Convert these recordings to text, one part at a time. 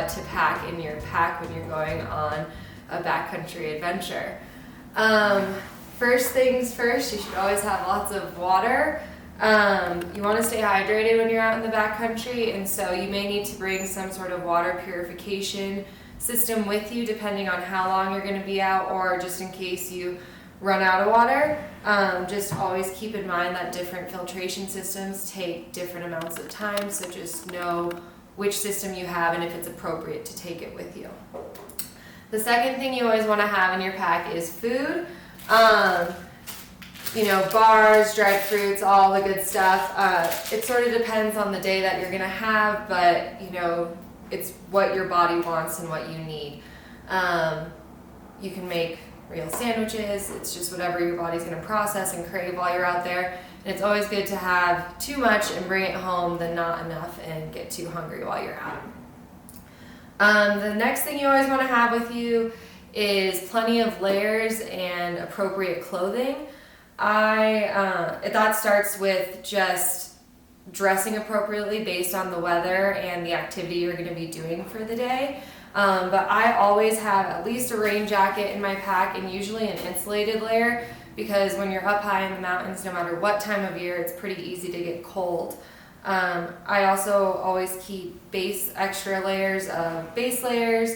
what to pack in your pack when you're going on a backcountry adventure. First things first, you should always have lots of water. You want to stay hydrated when you're out in the backcountry, and so you may need to bring some sort of water purification system with you depending on how long you're going to be out, or just in case you run out of water. Just always keep in mind that different filtration systems take different amounts of time, so just know which system you have and if it's appropriate to take it with you. The second thing you always want to have in your pack is food. Bars, dried fruits, all the good stuff. It sort of depends on the day that you're going to have, but it's what your body wants and what you need. You can make real sandwiches. It's just whatever your body's going to process and crave while you're out there. And it's always good to have too much and bring it home than not enough and get too hungry while you're out. The next thing you always want to have with you is plenty of layers and appropriate clothing. That starts with just dressing appropriately based on the weather and the activity you're going to be doing for the day. But I always have at least a rain jacket in my pack, and usually an insulated layer, because when you're up high in the mountains, no matter what time of year, it's pretty easy to get cold. I also always keep extra layers of base layers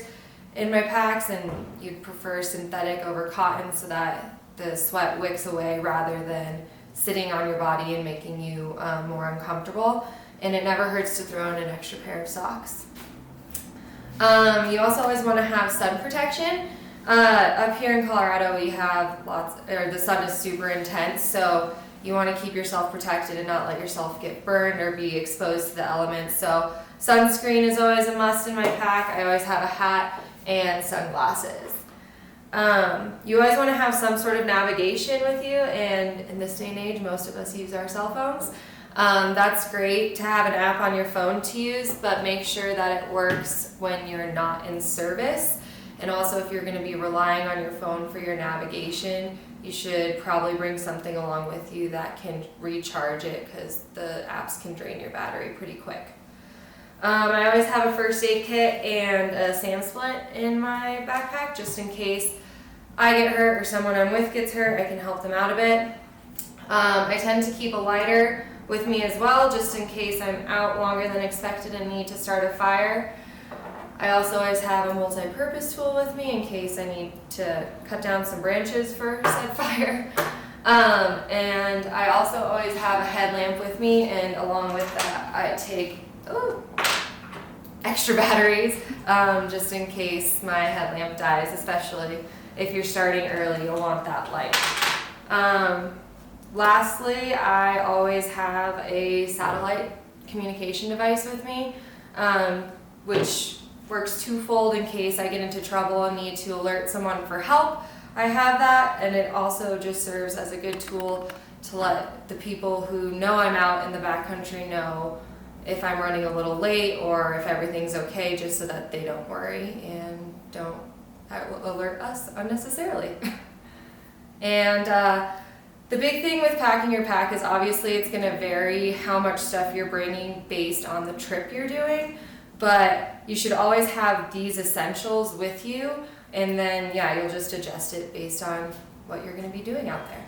in my packs, and you'd prefer synthetic over cotton so that the sweat wicks away rather than sitting on your body and making you more uncomfortable. And it never hurts to throw in an extra pair of socks. You also always want to have sun protection. Up here in Colorado, we have the sun is super intense, so you want to keep yourself protected and not let yourself get burned or be exposed to the elements. So sunscreen is always a must in my pack. I always have a hat and sunglasses. You always want to have some sort of navigation with you, and in this day and age, most of us use our cell phones. That's great to have an app on your phone to use, but make sure that it works when you're not in service. And also, if you're going to be relying on your phone for your navigation, you should probably bring something along with you that can recharge it, because the apps can drain your battery pretty quick. I always have a first aid kit and a sand splint in my backpack, just in case I get hurt or someone I'm with gets hurt. I can help them out a bit. I tend to keep a lighter with me as well, just in case I'm out longer than expected and need to start a fire. I also always have a multi-purpose tool with me in case I need to cut down some branches for said fire. And I also always have a headlamp with me, and along with that I take extra batteries just in case my headlamp dies, especially if you're starting early, you'll want that light. Lastly, I always have a satellite communication device with me, which works twofold in case I get into trouble and need to alert someone for help. I have that, and it also just serves as a good tool to let the people who know I'm out in the backcountry know if I'm running a little late or if everything's okay, just so that they don't worry and don't alert us unnecessarily. And the big thing with packing your pack is obviously it's going to vary how much stuff you're bringing based on the trip you're doing, but you should always have these essentials with you, and then you'll just adjust it based on what you're going to be doing out there.